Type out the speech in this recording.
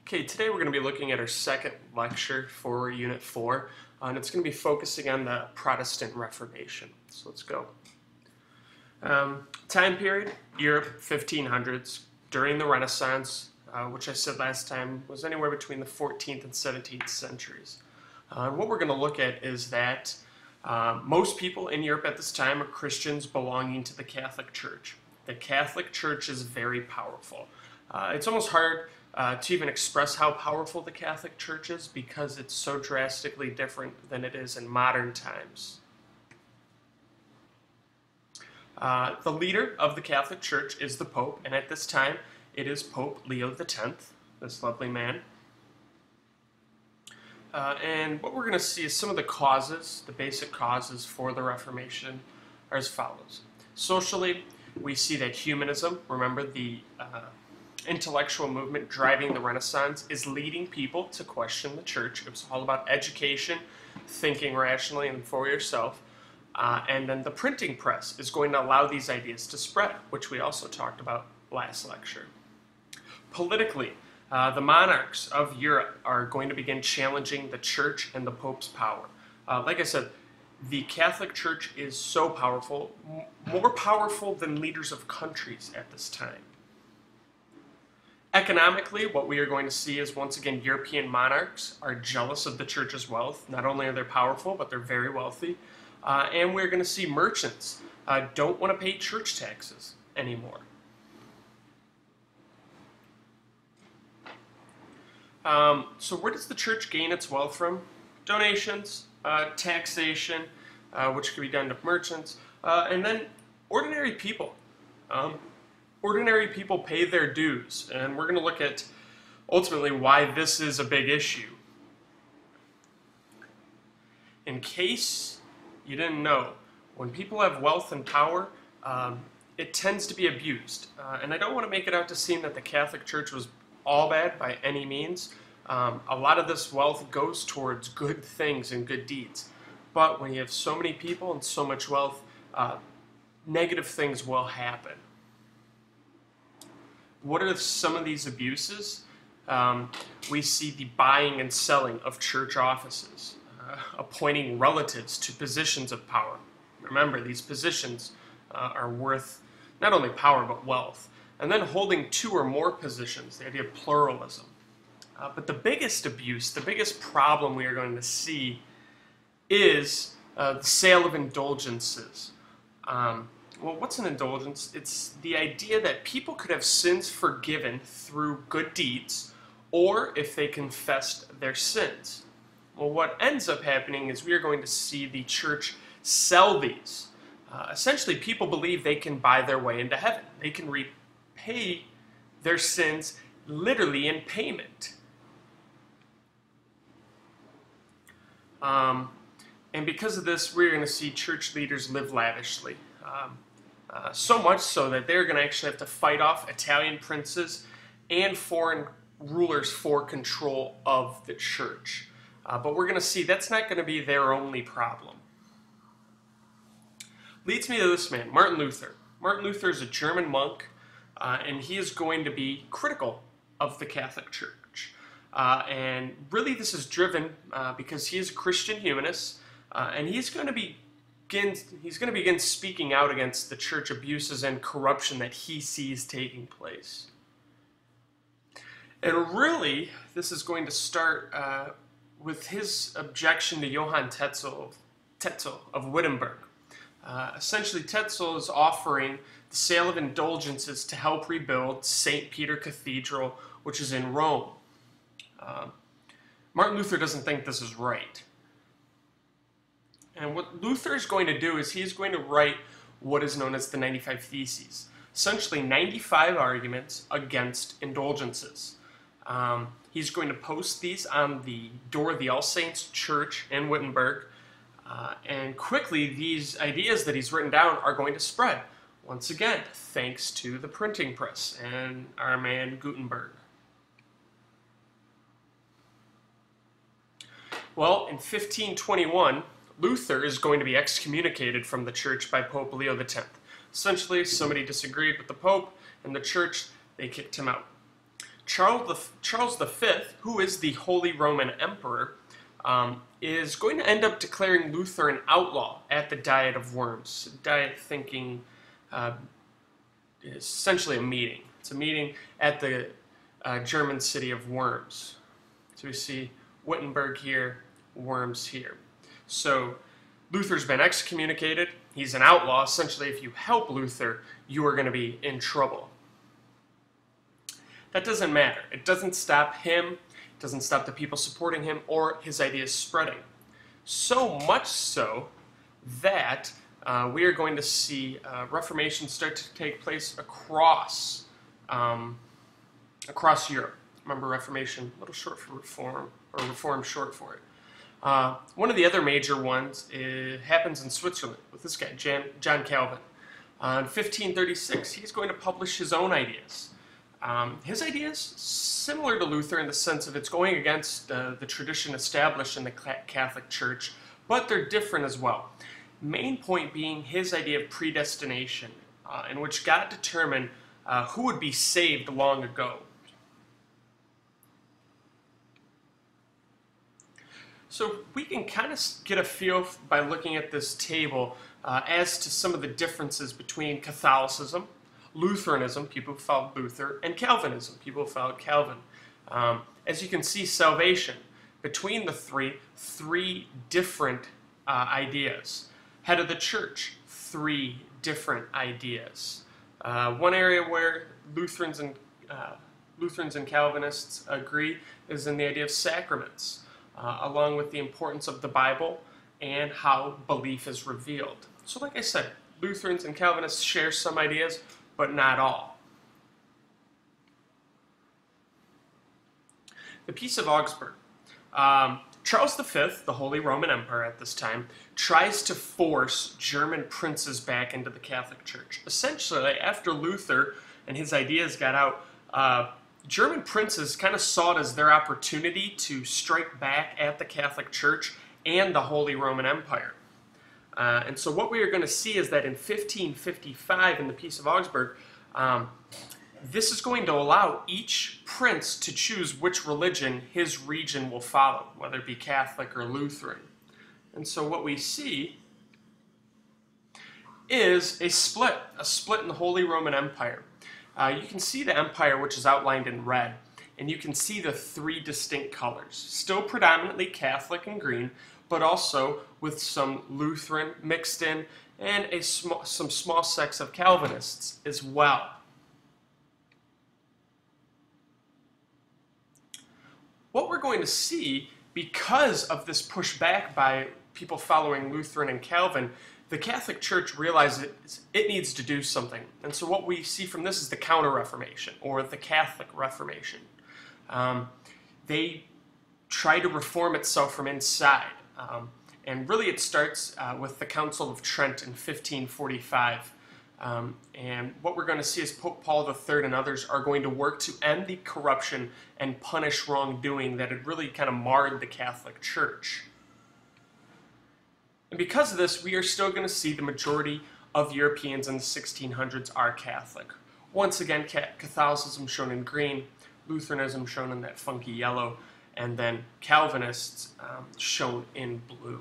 Okay, today we're going to be looking at our second lecture for Unit 4, and it's going to be focusing on the Protestant Reformation. So let's go. Time period, Europe, 1500s, during the Renaissance, which I said last time was anywhere between the 14th and 17th centuries. And what we're going to look at is that most people in Europe at this time are Christians belonging to the Catholic Church. The Catholic Church is very powerful. It's almost hard to even express how powerful the Catholic Church is because it's so drastically different than it is in modern times. The leader of the Catholic Church is the Pope, and at this time it is Pope Leo X, this lovely man. And what we're going to see is some of the causes, the basic causes for the Reformation are as follows. Socially, we see that humanism, remember the intellectual movement driving the Renaissance, is leading people to question the church. It was all about education, thinking rationally and for yourself. And then the printing press is going to allow these ideas to spread, which we also talked about last lecture. Politically, the monarchs of Europe are going to begin challenging the church and the Pope's power. Like I said, the Catholic Church is so powerful, more powerful than leaders of countries at this time. Economically, what we are going to see is, once again, European monarchs are jealous of the church's wealth. Not only are they powerful, but they're very wealthy. And we're going to see merchants don't want to pay church taxes anymore. So where does the church gain its wealth from? Donations, taxation, which can be done to merchants, and then ordinary people. Ordinary people pay their dues, and we're going to look at ultimately why this is a big issue. In case you didn't know, when people have wealth and power, it tends to be abused. And I don't want to make it out to seem that the Catholic Church was all bad by any means. A lot of this wealth goes towards good things and good deeds. But when you have so many people and so much wealth, negative things will happen. What are some of these abuses? We see the buying and selling of church offices, appointing relatives to positions of power. Remember, these positions are worth not only power but wealth. And then holding two or more positions, the idea of pluralism. But the biggest abuse, the biggest problem we are going to see is the sale of indulgences. Well, what's an indulgence? It's the idea that people could have sins forgiven through good deeds, or if they confessed their sins. Well, what ends up happening is we are going to see the church sell these. Essentially, people believe they can buy their way into heaven. They can repay their sins literally in payment. And because of this, we're going to see church leaders live lavishly. So much so that they're going to actually have to fight off Italian princes and foreign rulers for control of the church. But we're going to see that's not going to be their only problem. Leads me to this man, Martin Luther. Martin Luther is a German monk, and he is going to be critical of the Catholic Church. And really this is driven because he is a Christian humanist, and he's going to begin speaking out against the church abuses and corruption that he sees taking place. And really, this is going to start with his objection to Johann Tetzel of Wittenberg. Essentially, Tetzel is offering the sale of indulgences to help rebuild St. Peter Cathedral, which is in Rome. Martin Luther doesn't think this is right. And what Luther is going to do is he's going to write what is known as the 95 Theses. Essentially 95 arguments against indulgences. He's going to post these on the door of the All Saints Church in Wittenberg. And quickly these ideas that he's written down are going to spread. Once again, thanks to the printing press and our man Gutenberg. Well, in 1521, Luther is going to be excommunicated from the church by Pope Leo X. Essentially, somebody disagreed with the Pope and the church, they kicked him out. Charles V, who is the Holy Roman Emperor, is going to end up declaring Luther an outlaw at the Diet of Worms. Diet thinking is essentially a meeting. It's a meeting at the German city of Worms. So we see Wittenberg here, Worms here. So Luther's been excommunicated. He's an outlaw. Essentially, if you help Luther, you are going to be in trouble. That doesn't matter. It doesn't stop him. It doesn't stop the people supporting him or his ideas spreading. So much so that we are going to see Reformation start to take place across Europe. Remember, Reformation, a little short for Reform, or Reform short for it. One of the other major ones happens in Switzerland with this guy, John Calvin. In 1536, he's going to publish his own ideas. His ideas, similar to Luther in the sense of it's going against the tradition established in the Catholic Church, but they're different as well. Main point being his idea of predestination, in which God determined who would be saved long ago. So we can kind of get a feel by looking at this table as to some of the differences between Catholicism, Lutheranism, people who followed Luther, and Calvinism, people who followed Calvin. As you can see, salvation, between the three different ideas. Head of the church, three different ideas. One area where Lutherans and Calvinists agree is in the idea of sacraments, along with the importance of the Bible and how belief is revealed. So like I said, Lutherans and Calvinists share some ideas, but not all. The Peace of Augsburg. Charles V, the Holy Roman Emperor at this time, tries to force German princes back into the Catholic Church. Essentially, after Luther and his ideas got out, German princes kind of saw it as their opportunity to strike back at the Catholic Church and the Holy Roman Empire. And so what we are going to see is that in 1555, in the Peace of Augsburg, this is going to allow each prince to choose which religion his region will follow, whether it be Catholic or Lutheran. And so what we see is a split in the Holy Roman Empire. You can see the empire, which is outlined in red, and you can see the three distinct colors. Still predominantly Catholic and green, but also with some Lutheran mixed in and some small sects of Calvinists as well. What we're going to see, because of this pushback by people following Lutheran and Calvin, the Catholic Church realizes it needs to do something. And so what we see from this is the Counter-Reformation, or the Catholic Reformation. They try to reform itself from inside. And really it starts with the Council of Trent in 1545. And what we're going to see is Pope Paul III and others are going to work to end the corruption and punish wrongdoing that had really kind of marred the Catholic Church. And because of this, we are still going to see the majority of Europeans in the 1600s are Catholic. Once again, Catholicism shown in green, Lutheranism shown in that funky yellow, and then Calvinists shown in blue.